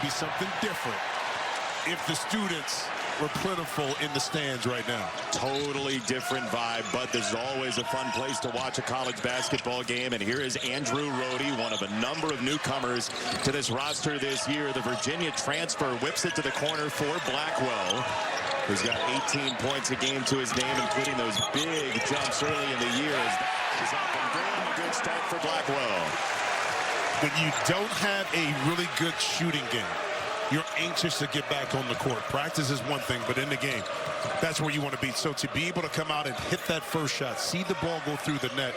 be something different if the students were plentiful in the stands right now. Totally different vibe, but this is always a fun place to watch a college basketball game. And here is Andrew Rohde, one of a number of newcomers to this roster this year. The Virginia transfer whips it to the corner for Blackwell, who's got 18 points a game to his name, including those big jumps early in the year. As that is up and going. A good start for Blackwell. When you don't have a really good shooting game, you're anxious to get back on the court. Practice is one thing, but in the game, that's where you want to be. So to be able to come out and hit that first shot, see the ball go through the net,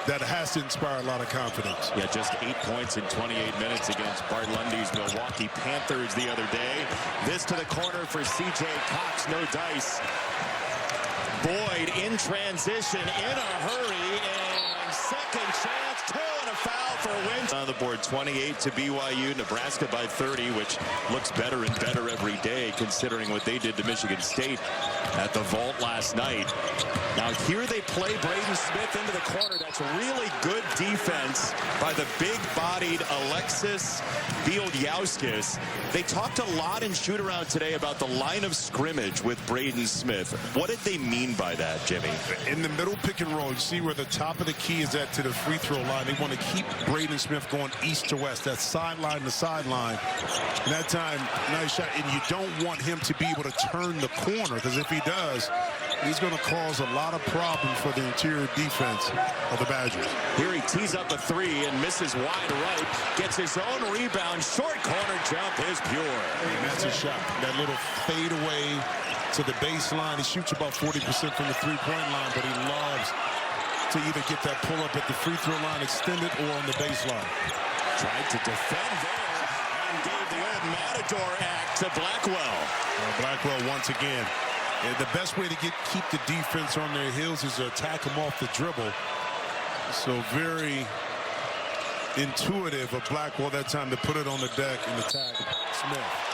that has to inspire a lot of confidence. Yeah, just 8 points in 28 minutes against Bart Lundy's Milwaukee Panthers the other day. This to the corner for C.J. Cox, no dice. Boyd in transition, in a hurry, and second chance, two and a foul for Wins. On the board, 28 to BYU, Nebraska by 30, which looks better and better every day considering what they did to Michigan State at the vault last night. Now here they play Braden Smith into the corner. That's really good defense by the big-bodied Alexis Bielyauskas. They talked a lot in shoot-around today about the line of scrimmage with Braden Smith. What did they mean by that, Jimmy? In the middle pick and roll, you see where the top of the key is at to the free throw line. They want to keep Braden Smith going east to west. That sideline to sideline. And that time, nice shot. And you don't want him to be able to turn the corner, because if he does, he's going to cause a lot of problems for the interior defense of the Badgers. Here he tees up a three and misses wide right. Gets his own rebound. Short corner jump is pure. And that's a shot. That little fade away to the baseline. He shoots about 40% from the three-point line, but he loves to either get that pull-up at the free throw line extended or on the baseline. Tried to defend there and gave the old Matador act to Blackwell. Blackwell once again. The best way to keep the defense on their heels is to attack them off the dribble. So very intuitive of Blackwell that time to put it on the deck and attack Smith.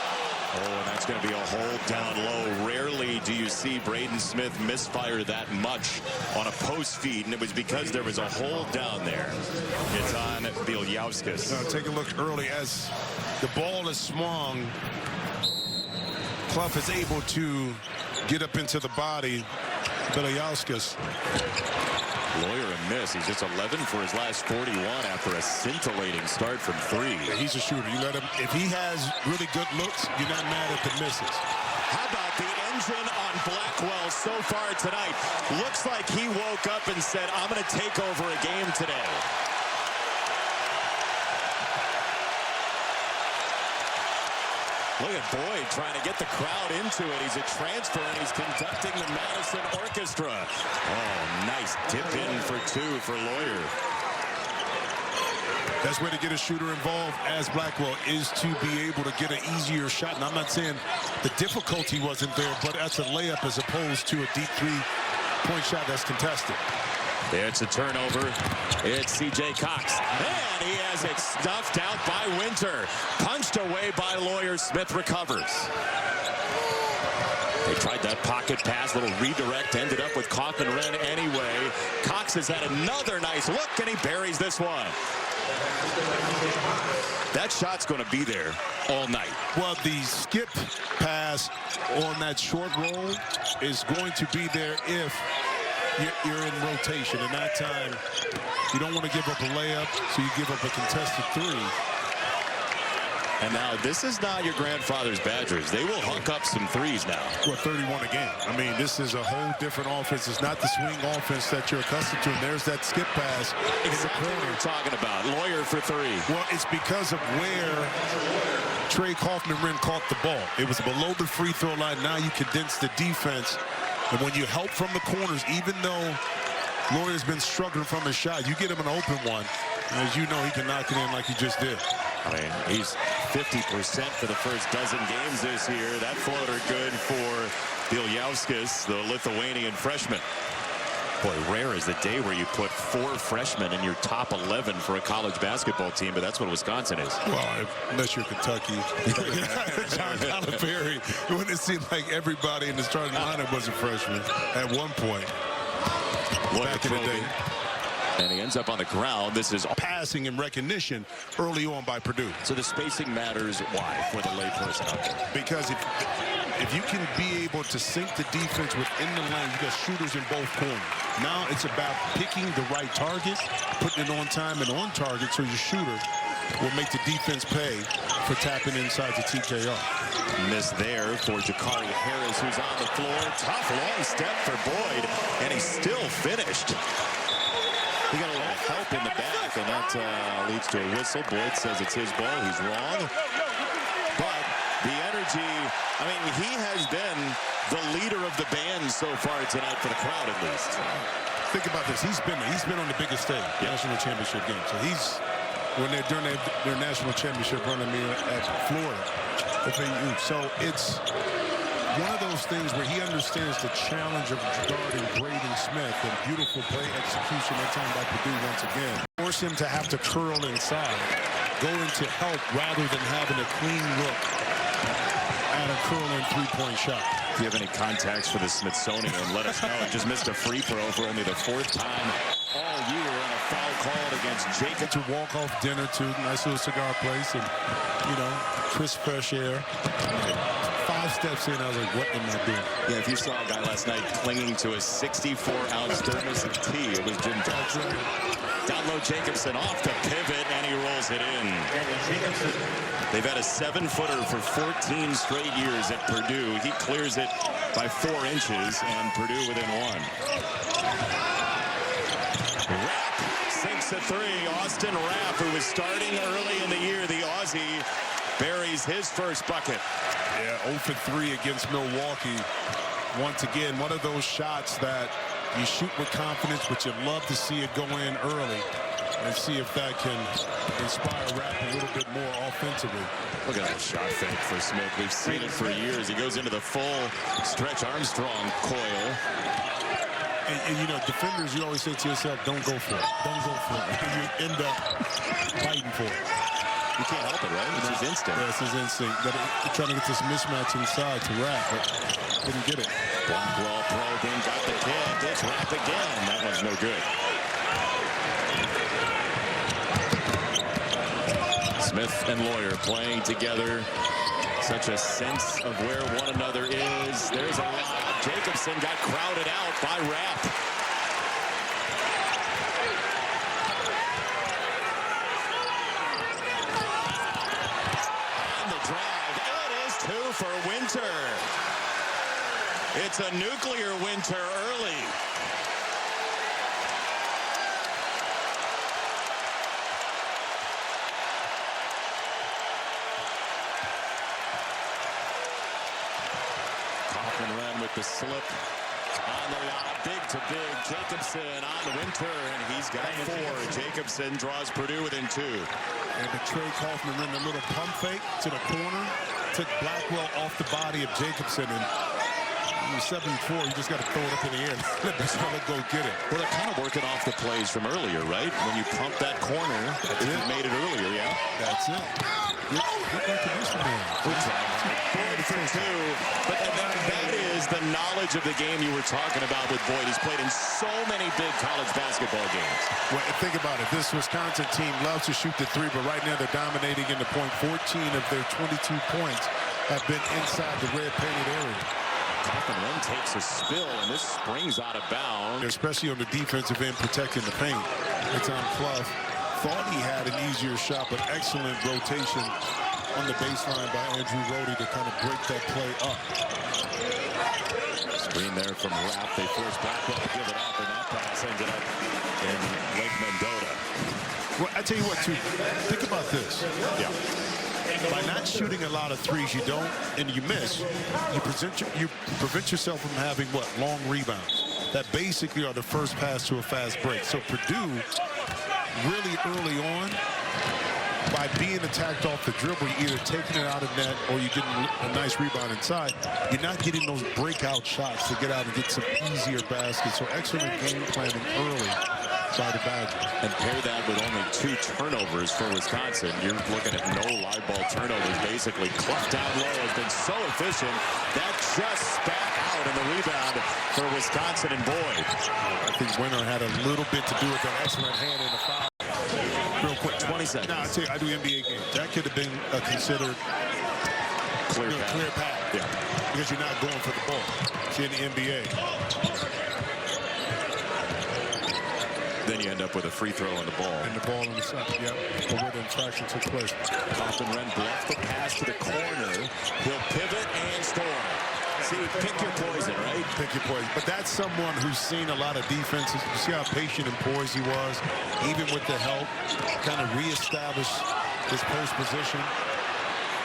Oh, and that's going to be a hold down low. Rarely do you see Braden Smith misfire that much on a post feed, and it was because there was a hold down there. It's on Bielyauskas. Now take a look early as the ball is swung. Clough is able to get up into the body. Bielyauskas. Lawyer a miss. He's just 11 for his last 41 after a scintillating start from three. Yeah, he's a shooter. You let him, if he has really good looks, you're not mad at the misses. How about the engine on Blackwell so far tonight? Looks like he woke up and said, I'm going to take over a game today. Look at Boyd trying to get the crowd into it. He's a transfer, and he's conducting the Madison Orchestra. Oh, nice dip in for two for Lawyer. Best way to get a shooter involved as Blackwell is to be able to get an easier shot. And I'm not saying the difficulty wasn't there, but that's a layup as opposed to a deep three-point shot that's contested. It's a turnover. It's C.J. Cox. And he has it stuffed out by Winter. Punched away by Lawyer. Smith recovers. They tried that pocket pass, little redirect, ended up with Kaufman-Wren anyway. Cox has had another nice look, and he buries this one. That shot's going to be there all night. Well, the skip pass on that short roll is going to be there if you're in rotation. And that time, you don't want to give up a layup, so you give up a contested three. And now this is not your grandfather's Badgers. They will hook up some threes now. Well, 31 a game. I mean, this is a whole different offense. It's not the swing offense that you're accustomed to. And there's that skip pass in the corner. What we're talking about. Lawyer for three. Well, it's because of where Trey Kaufman-Wren caught the ball. It was below the free throw line. Now you condense the defense. And when you help from the corners, even though Lawyer's been struggling from his shot, you get him an open one. And as you know, he can knock it in like he just did. I mean, he's 50% for the first dozen games this year. That floater good for Bielyauskas, the Lithuanian freshman. Boy, rare is the day where you put 4 freshmen in your top 11 for a college basketball team, but that's what Wisconsin is. Well, unless you're Kentucky. John Calipari, it wouldn't seem like everybody in the starting lineup was a freshman at one point. Back in the day. And he ends up on the ground. This is passing and recognition early on by Purdue. So the spacing matters. Why for the layperson out there? Because if you can be able to sink the defense within the lane, you got shooters in both corners. Now it's about picking the right target, putting it on time and on target so your shooter will make the defense pay for tapping inside the TKR. Miss there for Jakari Harris, who's on the floor. Tough long step for Boyd, and he's still finished. He got a little help in the back, and that leads to a whistle. Boyd says it's his ball. He's wrong. But the energy, I mean, he has been the leader of the band so far tonight for the crowd, at least. Think about this. He's been on the biggest stage, national championship game. So he's, when they're doing their national championship run at Florida. So it's one of those things where he understands the challenge of guarding Braden Smith, and beautiful play execution that time by Purdue once again. Force him to have to curl inside, go into help rather than having a clean look at a curling three-point shot. If you have any contacts for the Smithsonian, let us know. Just missed a free throw for only the 4th time all year, and a foul called against Jacob. To walk-off dinner to nice little cigar place, and crisp fresh air. 5 steps in, I was like, what am I doing? Yeah, if you saw a guy last night clinging to a 64-ounce thermos of tea, it was Jim Johnson. Down low, Jacobson off the pivot, and he rolls it in. They've had a 7-footer for 14 straight years at Purdue. He clears it by 4 inches, and Purdue within 1. Rapp sinks a 3. Austin Rapp, who was starting early in the year, the Aussie, buries his first bucket. Yeah, 0 for 3 against Milwaukee. Once again, one of those shots that you shoot with confidence, but you love to see it go in early and see if that can inspire Rapp a little bit more offensively. Look at that shot fake for Smith. We've seen it for years. He goes into the full Stretch Armstrong coil. And defenders, you always say to yourself, don't go for it. Don't go for it. And you end up fighting for it. You can't help it, right? It's his instinct. Yeah, it's his instinct. But trying to get this mismatch inside to Rapp, but didn't get it. Blackwell probing, got the kick. It's Rapp again. That one's no good. Smith and Lawyer playing together. Such a sense of where one another is. There's a lob. Jacobson got crowded out by Rapp. On the drive. It is 2 for Winter. It's a nuclear Winter early. Run with the slip on the lob, big to big. Jacobson on Winter, and he's got 4. Jacobson draws Purdue within 2. And Trey Kaufman ran a little pump fake to the corner, took Blackwell off the body of Jacobson, and you're 7-4. You just got to throw it up in the air. Let go get it. Well, they're kind of working off the plays from earlier, right? When you pump that corner, you made it earlier, yeah. That's it. Good recognition there. Boyd for 2. But that is the knowledge of the game you were talking about with Boyd. He's played in so many big college basketball games. Well, think about it. This Wisconsin team loves to shoot the 3, but right now they're dominating in the point. 14 of their 22 points have been inside the red painted area. Kaufman then takes a spill, and this springs out of bounds. Especially on the defensive end, protecting the paint. It's on Clough. Thought he had an easier shot, but excellent rotation on the baseline by Andrew Rohde to kind of break that play up. Screen there from Rapp. They force Blackwell to give it up, and that pass ended up in Lake Mendota. Well, I tell you what, too. Think about this. Yeah. By not shooting a lot of threes, you don't, and you miss, you prevent yourself from having, long rebounds. That basically are the first pass to a fast break. So Purdue, really early on, by being attacked off the dribble, you're either taking it out of net or you're getting a nice rebound inside. You're not getting those breakout shots to get out and get some easier baskets. So excellent game planning early by the Badgers. And pair that with only 2 turnovers for Wisconsin. You're looking at no live ball turnovers, basically. Clough down low has been so efficient. That just spat out in the rebound for Wisconsin and Boyd. I think Winter had a little bit to do with that excellent hand in the foul. Real quick, 20 seconds. No, I tell you, I do NBA games. That could have been a considered clear path. Yeah. Because you're not going for the ball. See, in the NBA. Then you end up with a free throw on the ball. And the ball on the side, yep. But where the infraction took place. Kaufman-Renn bluffed the pass to the corner. He'll pivot and score. See, pick your poison, right? Pick your poison. But that's someone who's seen a lot of defenses. You see how patient and poised he was, even with the help, kind of reestablish his post position.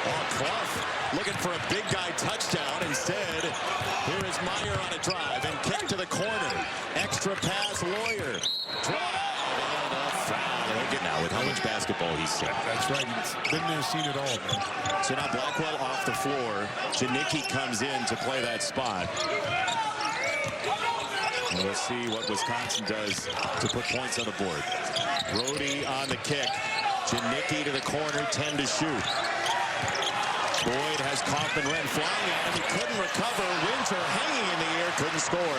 Oh, Clough looking for a big guy touchdown. Instead, here is Meyer on a drive and kick to the corner. Extra pass, Lawyer. Drive and a foul. Look at now with how much basketball he's seen. That's right. He's been there, seen it all, man. So now Blackwell off the floor. Janicki comes in to play that spot. And we'll see what Wisconsin does to put points on the board. Brody on the kick. Janicki to the corner, 10 to shoot. Boyd has Kaufman-Renn flying at him. He couldn't recover. Winter hanging in the air, couldn't score.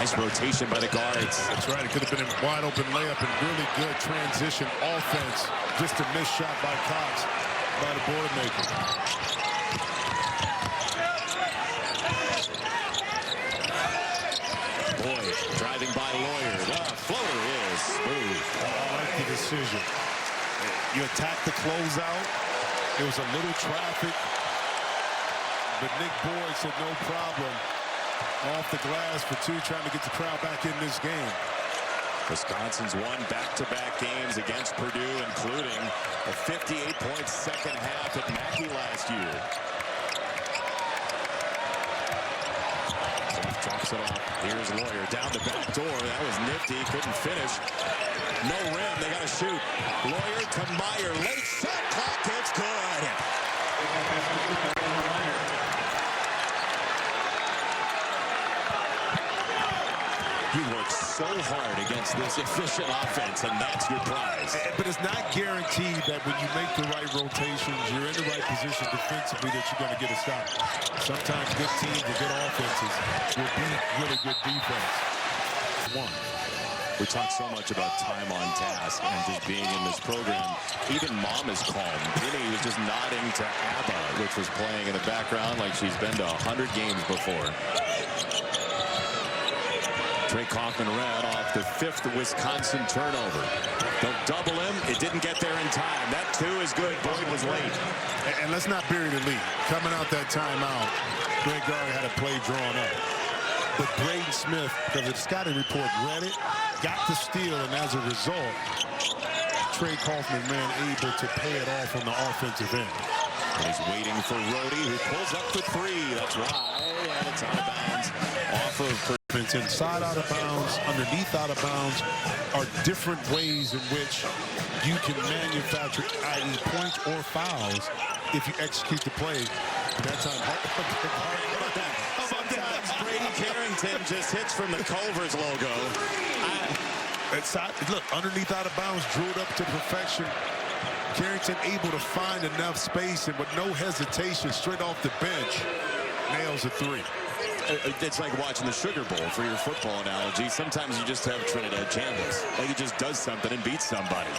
Nice rotation by the guards. That's right. It could have been a wide open layup and really good transition offense. Just a missed shot by Cox, by the board maker. Boyd driving by Lawyer. The floater is smooth. I like the decision. You attack the closeout. There was a little traffic, but Nick Boyd said no problem. Off the glass for 2, trying to get the crowd back in this game. Wisconsin's won back-to-back games against Purdue, including a 58-point second half at Mackey last year. Drops it off. Here's Lawyer down the back door. That was nifty. Couldn't finish. No rim. They got to shoot. Lawyer to Meyer. Late shot clock. It's good. He worked so hard against this efficient offense, and that's your prize. But it's not guaranteed that when you make the right rotations, you're in the right position defensively that you're going to get a stop. Sometimes good teams and good offenses will beat really good defense. We talk so much about time on task and just being in this program. Even Mom is calm. Vinny was just nodding to ABBA, which was playing in the background like she's been to 100 games before. Trey Kaufman-Renn off the 5th Wisconsin turnover. They'll double him. It didn't get there in time. That 2 is good. Boyd was late. And let's not bury the lead. Coming out that timeout, Greg Gard had a play drawn up. But Braden Smith, because the scouting report read it, got the steal, and as a result, Trey Kaufman-Renn able to pay it off on the offensive end. And he's waiting for Rhodey, who pulls up the 3. That's right, and it's out of bounds. Off of inside out of bounds, underneath out of bounds, are different ways in which you can manufacture, i.e. points or fouls, if you execute the play. That time, sometimes Brady Carrington just hits from the Culver's logo. Look, underneath out of bounds, drilled up to perfection. Carrington able to find enough space and with no hesitation, straight off the bench, nails a 3. It's like watching the Sugar Bowl for your football analogy. Sometimes you just have Trinidad Chambliss. Like he just does something and beats somebody.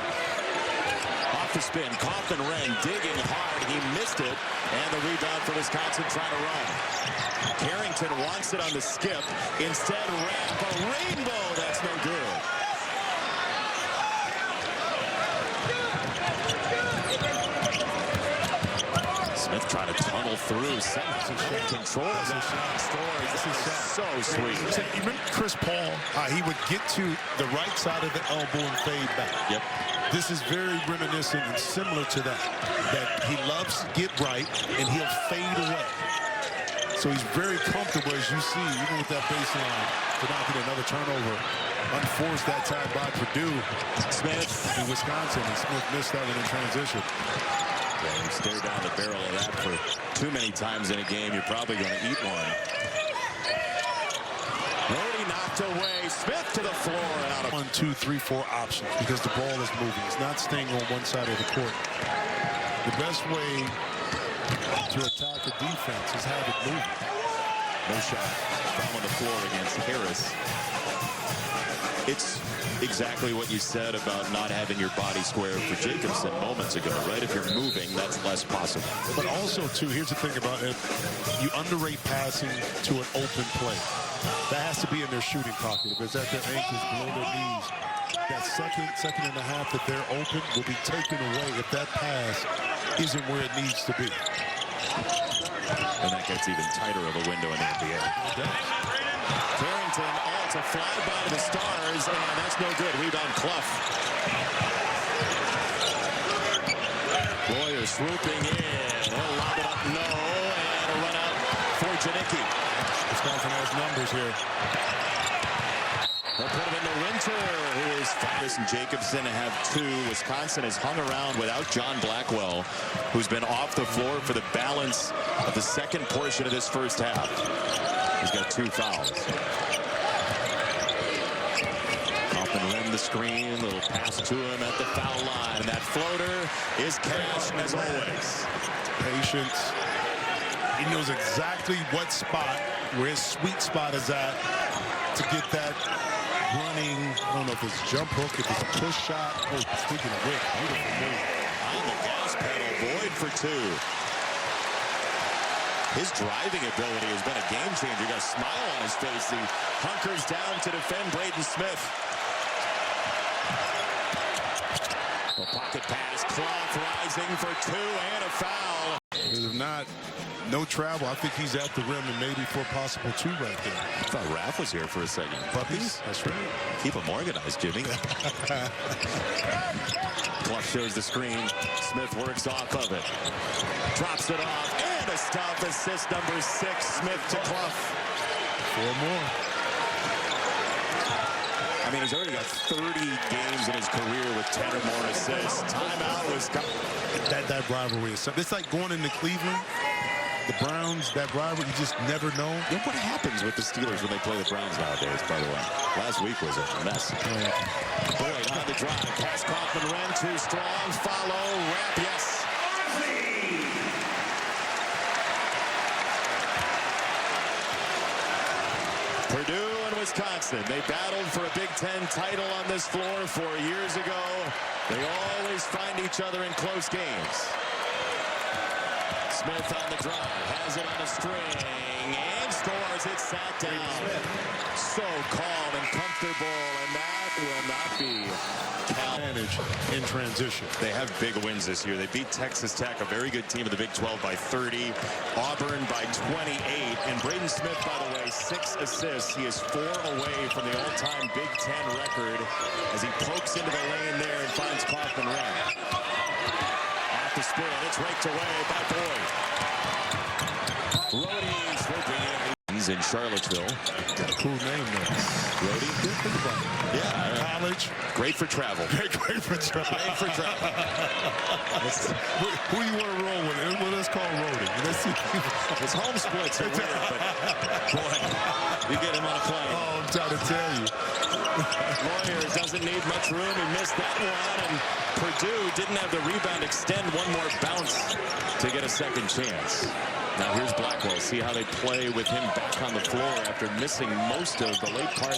Off the spin, Kaufman-Renn digging hard. He missed it. And the rebound for Wisconsin trying to run. Carrington wants it on the skip. Instead, ramp a rainbow. That's no good. Smith trying to tunnel through. Control that story. This is so sweet. You remember Chris Paul? He would get to the right side of the elbow and fade back. Yep. This is very reminiscent and similar to that. That he loves to get right and he'll fade away. So he's very comfortable, as you see, even with that baseline, to not get another turnover. Unforced that time by Purdue. Smith in Wisconsin, and Smith missed that one in transition. Yeah, you stare down the barrel of that for too many times in a game, you're probably going to eat one. Brody knocked knocked away. Smith to the floor and out of 1, 2, 3, 4 options because the ball is moving. It's not staying on one side of the court. The best way to attack a defense is have it move. no shot. Foul on the floor against Harris. It's exactly what you said about not having your body square for Jacobson moments ago, right? If you're moving, that's less possible. But also, too, here's the thing about it. You underrate passing to an open play. That has to be in their shooting pocket because at their ankles, below their knees, that second and a half that they're open will be taken away if that pass isn't where it needs to be. And that gets even tighter of a window in the NBA. Carrington, to fly by the Stars, and that's no good. Rebound, Clough. Boyer swooping in. He'll lob it up, no, and a run out for Janicki. Wisconsin has numbers here. They'll put him into Winter, who is fast. And Jacobson have 2. Wisconsin has hung around without John Blackwell, who's been off the floor for the balance of the second portion of this first half. He's got 2 fouls. The screen, little pass to him at the foul line, and that floater is cashed as always. Patience. He knows exactly what spot, where his sweet spot is at to get that running. I don't know if it's jump hook, if it's a push shot. Oh, speaking of which, beautiful move. On the gas pedal, Boyd for 2. His driving ability has been a game changer. He got a smile on his face. He hunkers down to defend Braden Smith. A pocket pass, Clough rising for 2 and a foul. If not, no travel. I think he's at the rim and maybe for a possible 2 right there. I thought Raph was here for a second. Puppies? That's right. Keep them organized, Jimmy. Clough shows the screen. Smith works off of it. Drops it off. And a stop, assist number 6. Smith to Clough. 4 more. I mean, he's already got 30 games in his career with 10 or more assists. Timeout was that rivalry is something. It's like going into Cleveland. The Browns, that rivalry, you just never know. Yeah, what happens with the Steelers when they play the Browns nowadays, by the way? Last week was a mess. Boyd on the drive. Pass Kaufman-Renn, too strong. Follow. Wrap. Yes. Purdue and Wisconsin, they battled for a Big Ten title on this floor 4 years ago. They always find each other in close games. Smith on the drive, has it on the string, and scores. It sat down. So calm and comfortable, and that will not be advantage in transition. They have big wins this year. They beat Texas Tech, a very good team of the Big 12, by 30. Auburn by 28. And Braden Smith, by the way, 6 assists. He is 4 away from the all-time Big Ten record as he pokes into the lane there and finds Kaufman-Renn. Off the spin, it's raked away by Boyd. Rhodey's working in. He's in Charlottesville. Got a cool name though. Rhodey? Yeah. College. Great for travel. Great for travel. Great for travel. Who you want to roll with? Well, let's call Rhodey. Let's see. His home splits are weird, but boy, you get him on a plane. Oh, I'm trying to tell you. Lawyer doesn't need much room. He missed that one, and Purdue didn't have the rebound extend one more bounce to get a second chance. Now here's Blackwell. See how they play with him back on the floor after missing most of the late part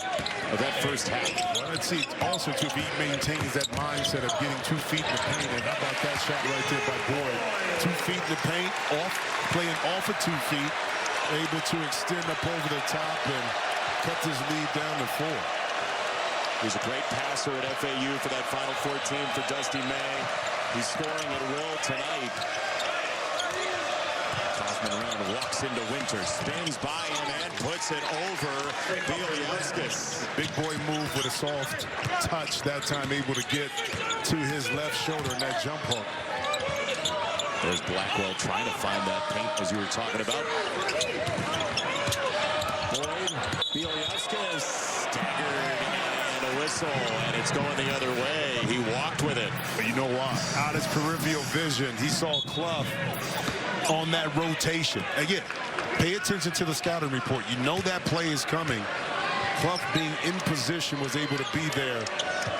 of that first half. Well, let's see also to be maintains that mindset of getting 2 feet in the paint. And how about that shot right there by Boyd? 2 feet in the paint, playing off of 2 feet, able to extend up over the top and cut his lead down to 4. He's a great passer at FAU for that Final 14 for Dusty May. He's scoring at will tonight. Kaufman-Renn walks into Winter, spins by him and puts it over Bielyauskas. Big boy move with a soft touch that time, able to get to his left shoulder in that jump hook. There's Blackwell trying to find that paint as you were talking about. Boyd, Bielyauskas staggered and a whistle, and it's going the other way. He walked with it. But you know why? Out his peripheral vision, he saw Clough on that rotation. Again, pay attention to the scouting report. You know that play is coming. Clough being in position was able to be there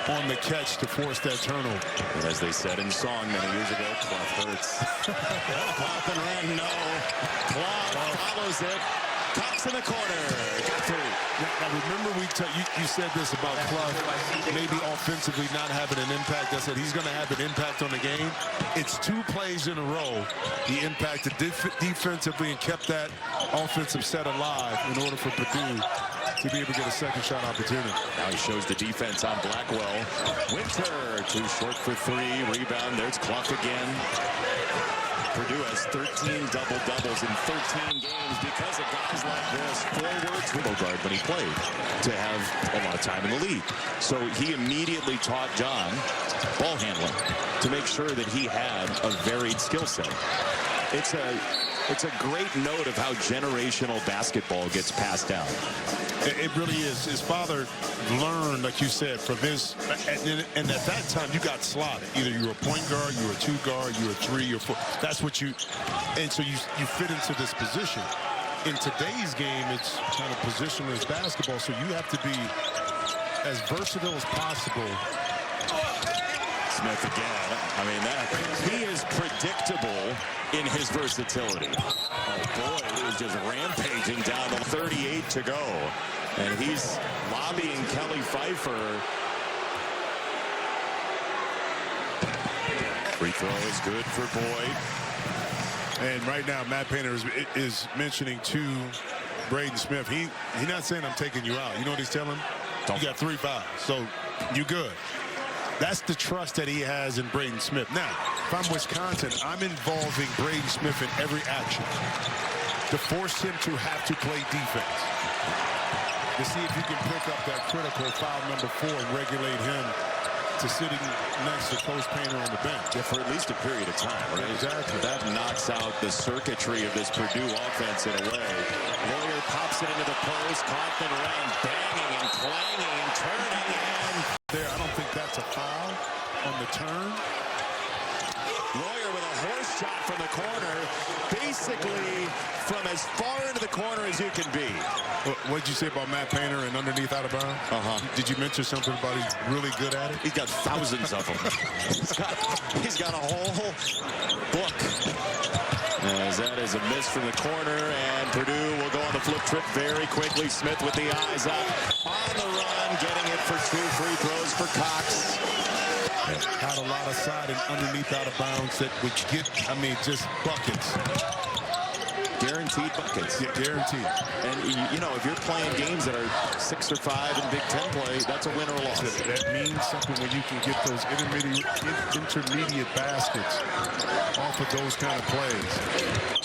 on the catch to force that turnover. And as they said in song many years ago, Clough hurts. Clough and Wren, no. Clough follows it. Cox in the corner. Got through. Now remember you said this about Clough maybe offensively not having an impact. I said he's going to have an impact on the game. It's 2 plays in a row. He impacted defensively and kept that offensive set alive in order for Purdue to be able to get a second shot opportunity. Now he shows the defense on Blackwell. Winter too short for 3. Rebound. There's Clough again. Purdue has 13 double-doubles in 13 games because of guys like this. Forwards, middle guard when he played, to have a lot of time in the league. So he immediately taught John ball handling to make sure that he had a varied skill set. It's a great note of how generational basketball gets passed down. It really is. His father learned, like you said, from his, and at that time you got slotted. Either you were a point guard, you were a 2 guard, you were a 3 or 4. That's what you, and so you fit into this position. In today's game, it's kind of positionless basketball, so you have to be as versatile as possible. Smith again. I mean, he is predictable in his versatility. Oh boy, he was just rampaging down to 38 to go. And he's lobbying Kelly Pfeiffer. Free throw is good for Boyd. And right now, Matt Painter is mentioning to Braden Smith, he's not saying I'm taking you out. You know what he's telling him? You got 3 fouls, so you good. That's the trust that he has in Braden Smith. Now, if I'm Wisconsin, I'm involving Braden Smith in every action to force him to have to play defense, to see if you can pick up that critical foul number 4 and regulate him to sitting next to Coach Painter on the bench. Yeah, for at least a period of time, right? Exactly. That knocks out the circuitry of this Purdue offense in a way. Lawyer pops it into the post. Kaufman around, banging and clanging and turning and there. I don't think that's a foul on the turn. Lawyer with a horse shot from the corner, basically from as far into the corner as you can be. What did you say about Matt Painter and underneath out of bounds? Did you mention something about he's really good at it? He's got thousands of them. he's got a whole book. As that is a miss from the corner, and Purdue will go on the flip trip very quickly. Smith with the eyes up, on the run, getting it for 2 free throws for Cox. Had a lot of side and underneath out of bounds that would get, I mean, just buckets. Guaranteed buckets. Yeah, guaranteed. And, you know, if you're playing games that are 6 or 5 in Big Ten play, that's a win or a loss. That means something when you can get those intermediate baskets off of those kind of plays.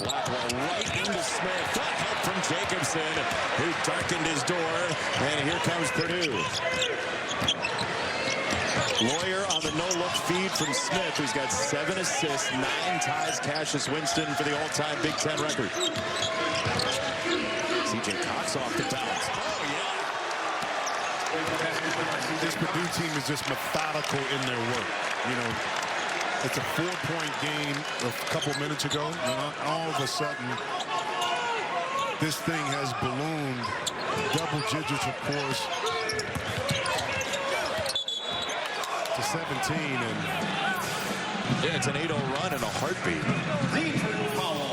Blackwell right into Smith. Good help from Jacobson, who darkened his door. And here comes Purdue. Lawyer on the no-look feed from Smith, who's got 7 assists, 9 ties Cassius Winston for the all-time Big Ten record. C.J. Cox off the bounce. Oh, yeah. This Purdue team is just methodical in their work. You know, it's a 4-point game a couple minutes ago, and all of a sudden, this thing has ballooned double digits, of course, to 17, and yeah, it's an 8-0 run and a heartbeat.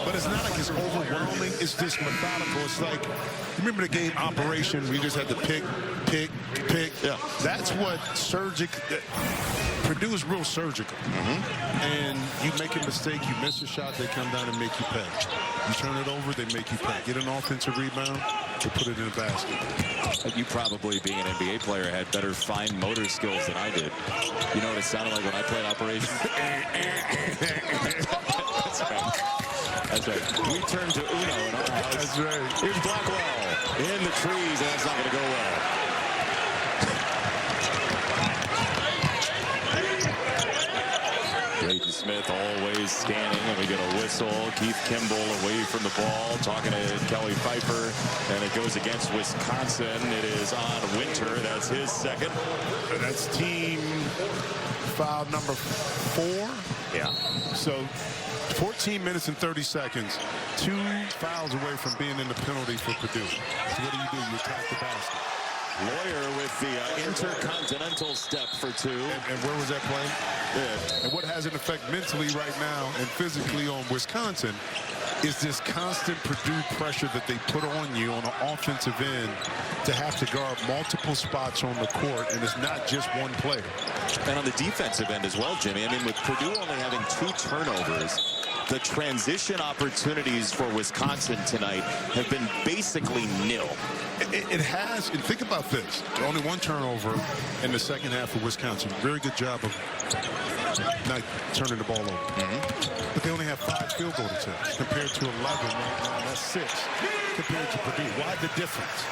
But it's not like it's overwhelming. It's just methodical. It's like, remember the game Operation? We just had to pick. Yeah. That's what Purdue is real surgical. And you make a mistake, you miss a shot, they come down and make you pay. You turn it over, they make you pay. Get an offensive rebound, they put it in the basket. You probably, being an NBA player, had better fine motor skills than I did. You know what it sounded like when I played Operation? That's right. That's right. We turn to Uno in our house. That's right. Here's Blackwell in the trees, and that's not going to go well. Braden Smith always scanning, and we get a whistle. Keith Kimball away from the ball, talking to Kelly Pfeiffer, and it goes against Wisconsin. It is on Winter. That's his second. That's team foul number 4. Yeah. So 14 minutes and 30 seconds. 2 fouls away from being in the penalty for Purdue. So what do? You attack the basket. Lawyer with the intercontinental step for two. And where was that play? Yeah. And what has an effect mentally right now and physically on Wisconsin is this constant Purdue pressure that they put on you on the offensive end to have to guard multiple spots on the court, and it's not just one player. And on the defensive end as well, Jimmy. I mean, with Purdue only having 2 turnovers, the transition opportunities for Wisconsin tonight have been basically nil. It has, and think about this. Only 1 turnover in the second half for Wisconsin. Very good job of not turning the ball over. But they only have 5 field goal attempts compared to 11 right now. That's 6 compared to Purdue. Why the difference?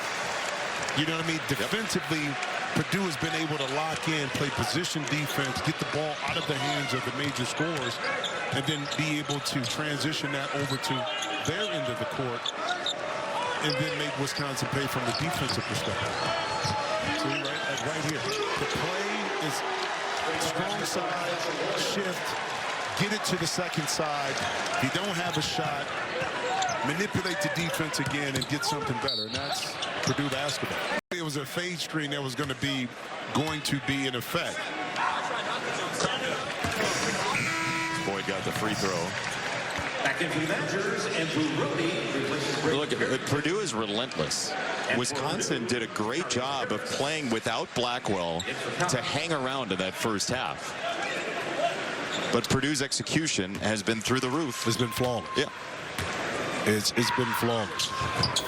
You know what I mean? Defensively, Purdue has been able to lock in, play position defense, get the ball out of the hands of the major scorers, and then be able to transition that over to their end of the court and then make Wisconsin pay from the defensive perspective. See, right here. The play is strong side, shift, get it to the second side. If you don't have a shot, manipulate the defense again and get something better. And that's Purdue basketball. It was a fade screen that was going to be in effect. Boyd got the free throw. Back in for the Badgers, Andrew Rooney. Look, Purdue is relentless. Wisconsin did a great job of playing without Blackwell to hang around in that first half. But Purdue's execution has been through the roof. It's been flawless. Yeah. It's been flawless.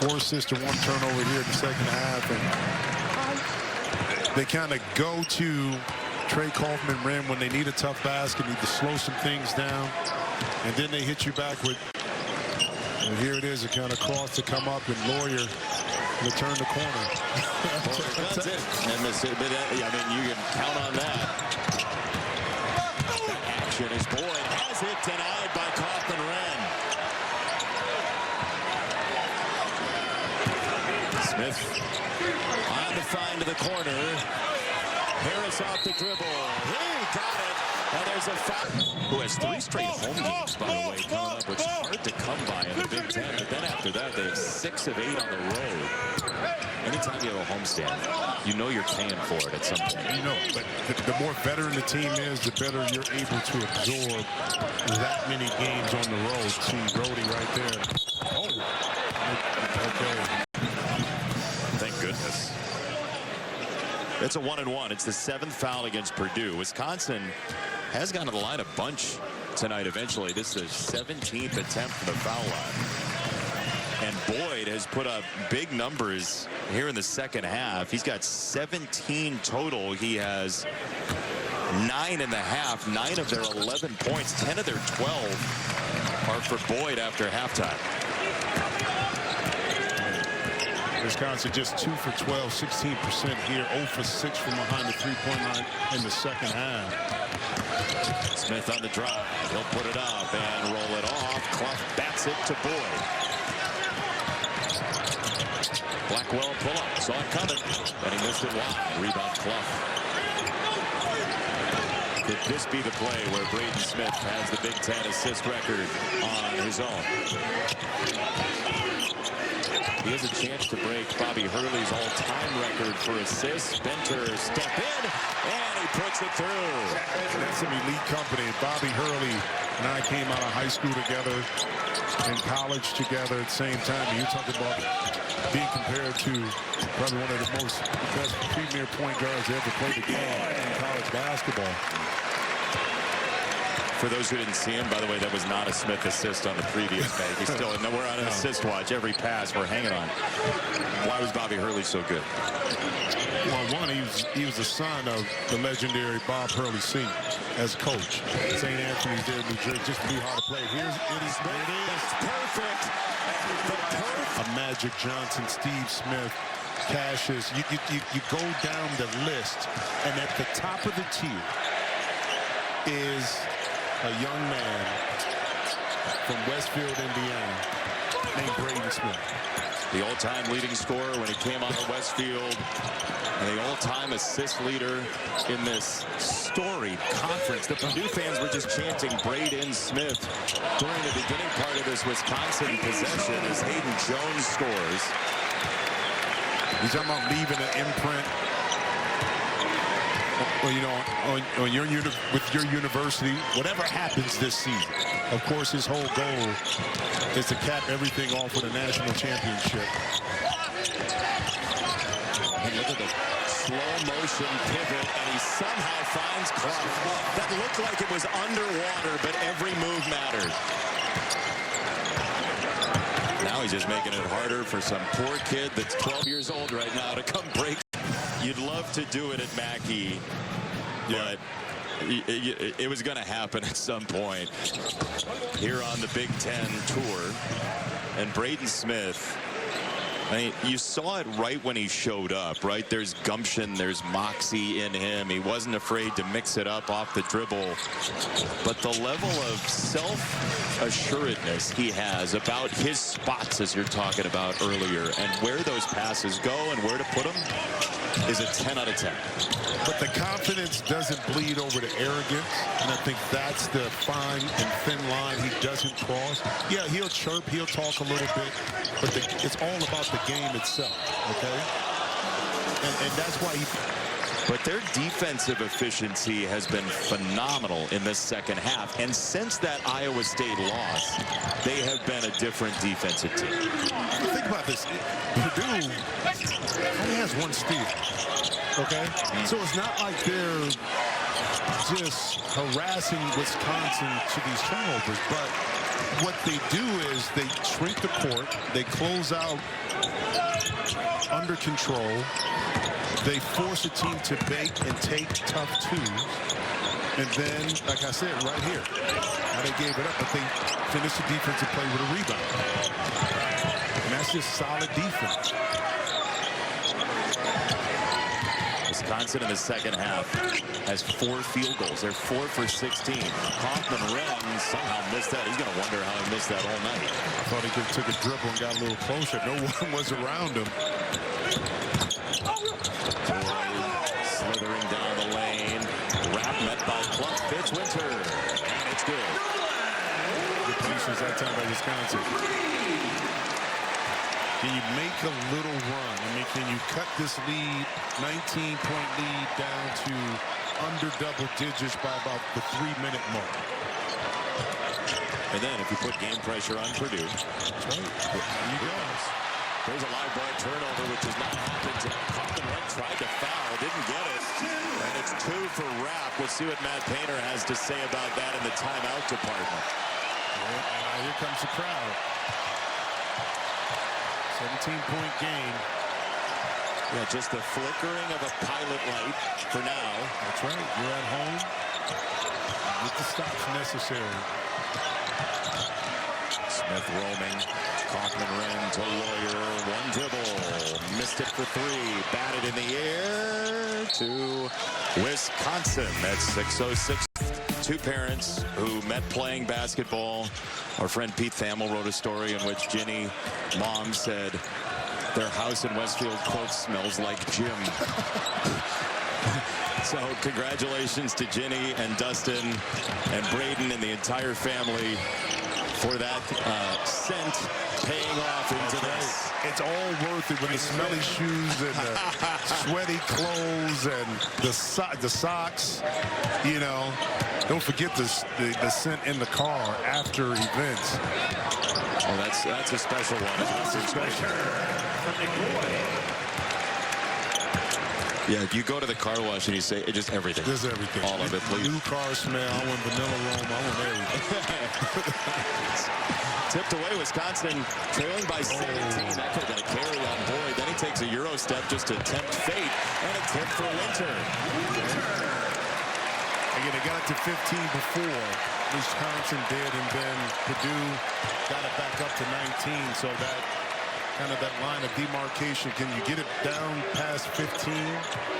4 assists to 1 turnover here in the second half. And they kind of go to Trey Kaufman rim when they need a tough basket, need to slow some things down. And then they hit you back with, and here it is, a kind of cross to come up, and Lawyer will turn the corner. That's it. And I mean, you can count on that. Action is Boyd has it denied by Kaufman-Renn. Smith on the find to the corner. Harris off the dribble. He got it. And there's a foul. Who has 3 straight home games, by the way, coming up, which is hard to come by in the Big Ten. But then after that, they have 6 of 8 on the road. Anytime you have a homestand, you know you're paying for it at some point. You know, but the more veteran the team is, the better you're able to absorb that many games on the road. See Brody right there. Oh, okay. Thank goodness. It's a 1-and-1. It's the 7th foul against Purdue. Wisconsin has gone to the line a bunch tonight eventually. This is the 17th attempt for the foul line. And Boyd has put up big numbers here in the second half. He's got 17 total. He has 9 in the half. 9 of their 11 points. 10 of their 12 are for Boyd after halftime. Wisconsin just 2 for 12, 16% here, 0 for 6 from behind the 3-point line in the second half. Smith on the drive. He'll put it up and roll it off. Clough bats it to Boyd. Blackwell pull up. Saw it coming, and he missed it wide. Rebound Clough. Could this be the play where Braden Smith has the Big Ten assist record on his own? He has a chance to break Bobby Hurley's all-time record for assists. Benter step in, and he puts it through. That's some elite company. Bobby Hurley and I came out of high school together and college together at the same time. And you're talking about being compared to probably one of the best premier point guards that ever played the game in college basketball. For those who didn't see him, by the way, that was not a Smith assist on the previous make. He's still, no, we're on an assist watch. Every pass we're hanging on. Why was Bobby Hurley so good? Well, one, he was the son of the legendary Bob Hurley Sr. as coach. St. Anthony's there in New Jersey, just to be hard to play. It is. Perfect. A Magic Johnson, Steve Smith, Cassius. You go down the list, and at the top of the tier is a young man from Westfield, Indiana, named Braden Smith. The all-time leading scorer when he came out of Westfield, and the all-time assist leader in this storied conference. The Purdue fans were just chanting Braden Smith during the beginning part of this Wisconsin possession as Hayden Jones scores. He's talking about leaving an imprint. Well, you know, on your with your university, whatever happens this season. Of course, his whole goal is to cap everything off with a national championship. And look at the slow motion pivot, and he somehow finds Clark. That looked like it was underwater, but every move mattered. Now he's just making it harder for some poor kid that's 12 years old right now to come break. You'd love to do it at Mackey, but it was going to happen at some point here on the Big Ten tour. And Braden Smith, I mean, you saw it right when he showed up, right? There's gumption, there's moxie in him. He wasn't afraid to mix it up off the dribble. But the level of self-assuredness he has about his spots, as you're talking about earlier, and where those passes go and where to put them is a 10 out of 10. But the confidence doesn't bleed over to arrogance, and I think that's the fine and thin line he doesn't cross. Yeah, he'll chirp, he'll talk a little bit, but it's all about the game itself, okay? And that's why he... But their defensive efficiency has been phenomenal in this second half. And since that Iowa State loss, they have been a different defensive team. Think about this. Purdue only has one steal, okay? So it's not like they're just harassing Wisconsin to these turnovers. But what they do is they shrink the court. They close out under control. They force a team to bake and take tough twos. And then, like I said, right here, now they gave it up, but they finished the defensive play with a rebound. And that's just solid defense. Wisconsin in the second half has 4 field goals. They're 4 for 16. Kaufman-Renn somehow missed that. He's going to wonder how he missed that all night. I thought he could have took a dribble and got a little closer. No one was around him. Slithering down the lane. Wrap met by Clark Fitzwinter. And it's good. Good positions that time by Wisconsin. Can you make a little run? I mean, can you cut this lead, 19-point lead, down to under double digits by about the 3-minute mark? And then if you put game pressure on Purdue. That's right. There you go. There's a live ball turnover, which has not happened tonight. Kaufman-Renn tried to foul, didn't get it. And it's 2 for Rapp. We'll see what Matt Painter has to say about that in the timeout department. Yeah, here comes the crowd. 17-point game. Yeah, just the flickering of a pilot light for now. That's right. You're at home. Get the stops necessary. Smith roaming. Kaufman-Renn to Lawyer. 1 dribble. Missed it for 3. Batted in the air to Wisconsin. That's 6:06. 2 parents who met playing basketball. Our friend Pete Thamel wrote a story in which Ginny, mom, said their house in Westfield, quote, smells like gym. So congratulations to Ginny and Dustin and Braden and the entire family for that scent paying off into this. It's all worth it when the smelly shoes and the sweaty clothes and the socks, you know. Don't forget the scent in the car after events. Oh, that's a special one. That's a special. Yeah, you go to the car wash and you say, just everything. There's everything. All of it, please. New car smell. I want vanilla aroma. I want everything. Tipped away, Wisconsin trailing by 17. That could have been a carry on Boyd. Then he takes a Euro step just to tempt fate. And a tip for Winter. Again, they got it to 15 before Wisconsin did, and then Purdue got it back up to 19. So that kind of that line of demarcation, can you get it down past 15,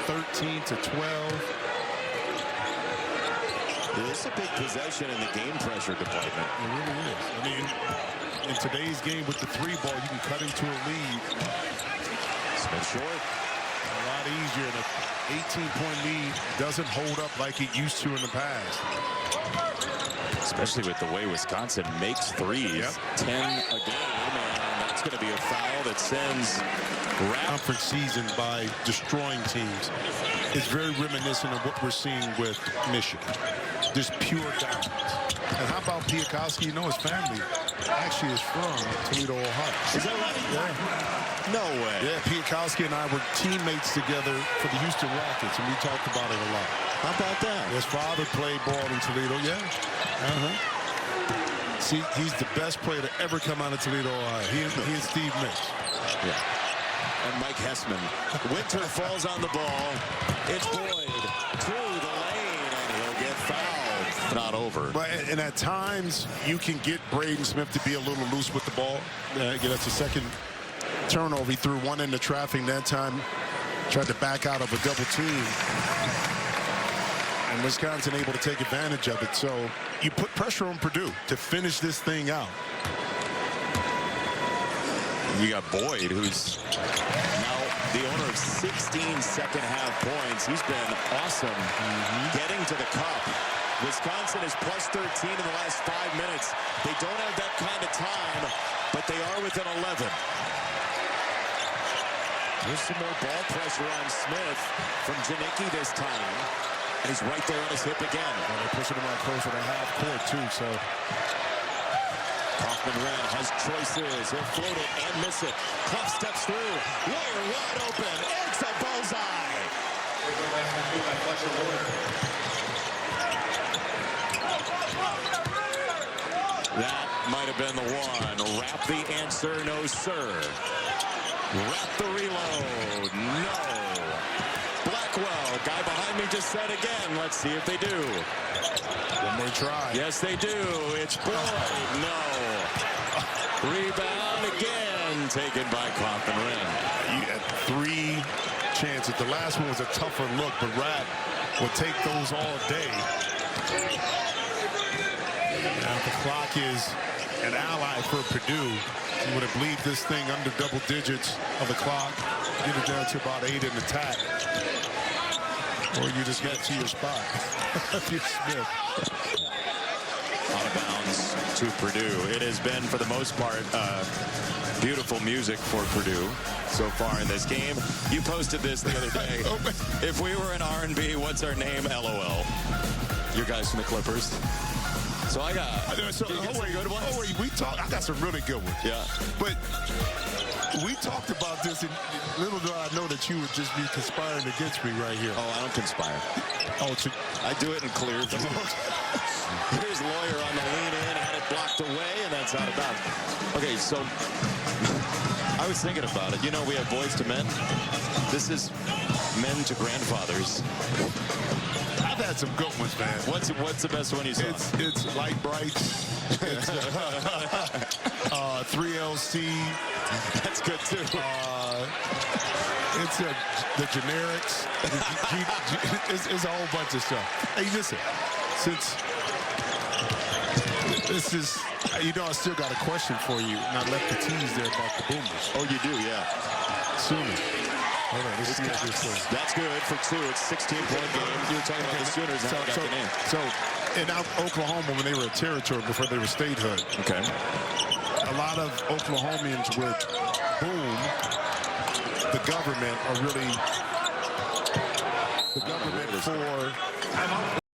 13 to 12? This is a big possession in the game pressure department. It really is. I mean, in today's game with the 3 ball, you can cut into a lead. Smith short. A lot easier. And an 18-point lead doesn't hold up like it used to in the past. Especially with the way Wisconsin makes threes. Yep. 10 a game, and that's going to be a foul that sends conference season by destroying teams. It's very reminiscent of what we're seeing with Michigan. Just pure dominance. And how about Piatkowski? You know his family actually is from Toledo, Ohio. Is that right? Yeah. No way. Yeah, Piatkowski and I were teammates together for the Houston Rockets, and we talked about it a lot. How about that? His father played ball in Toledo, yeah. See, he's the best player to ever come out of Toledo, Ohio. He and Steve Mitch. Yeah. And Mike Hessman. Winter falls on the ball. It's Boyd to the lane, and he'll get fouled. Not over. But and at times you can get Braden Smith to be a little loose with the ball. That's a second turnover. He threw one into traffic that time. Tried to back out of a double team. And Wisconsin able to take advantage of it. So you put pressure on Purdue to finish this thing out. You got Boyd, who's now the owner of 16 second-half points. He's been awesome getting to the cup. Wisconsin is plus 13 in the last 5 minutes. They don't have that kind of time, but they are within 11. There's some more ball pressure on Smith from Janicki this time. And he's right there on his hip again. And they're pushing him out closer to half court, too, so... Kaufman-Renn has choices. He'll float it and miss it. Clough steps through. Lawyer wide open. It's a bullseye. That might have been the one. Wrap the answer, no sir. Wrap the reload, no. Blackwell, guy behind me just said again. Let's see if they do. One more try. Yes, they do. It's Boyd. No. Rebound again, taken by Kaufman-Renn. You had 3 chances. The last one was a tougher look, but Rat will take those all day. Now the clock is an ally for Purdue. You would have believed this thing under double digits of the clock. Get it down to about 8 in attack. Or you just get to your spot. Smith. Out of bounds to Purdue. It has been, for the most part, beautiful music for Purdue so far in this game. You posted this the other day. If we were in R&B, what's our name? LOL. You guys from the Clippers. So I got good ones. We talked. I got some really good ones. Yeah. But we talked about this, and little do I know that you would just be conspiring against me right here. Oh, I don't conspire. Oh, I do it in clear view. Here's Lawyer on the lean in, had it blocked away, and that's out of bounds. Okay, so I was thinking about it. You know, we have Boys to Men. This is men to grandfathers. I've had some good ones, man. What's the best one you saw? It's Light Brights. It's 3LC. That's good too. It's the generics. It's a whole bunch of stuff. Hey, listen, since this is, you know, I still got a question for you. And I left the tease there about the Boomers. Oh, you do, yeah. Sooners. All right, let's see what this is. That's good for 2. It's 16-point game. You were talking about the Sooners and I got the name. So, in Oklahoma, when they were a territory before they were statehood, okay, a lot of Oklahomians would boom the government, or really the government for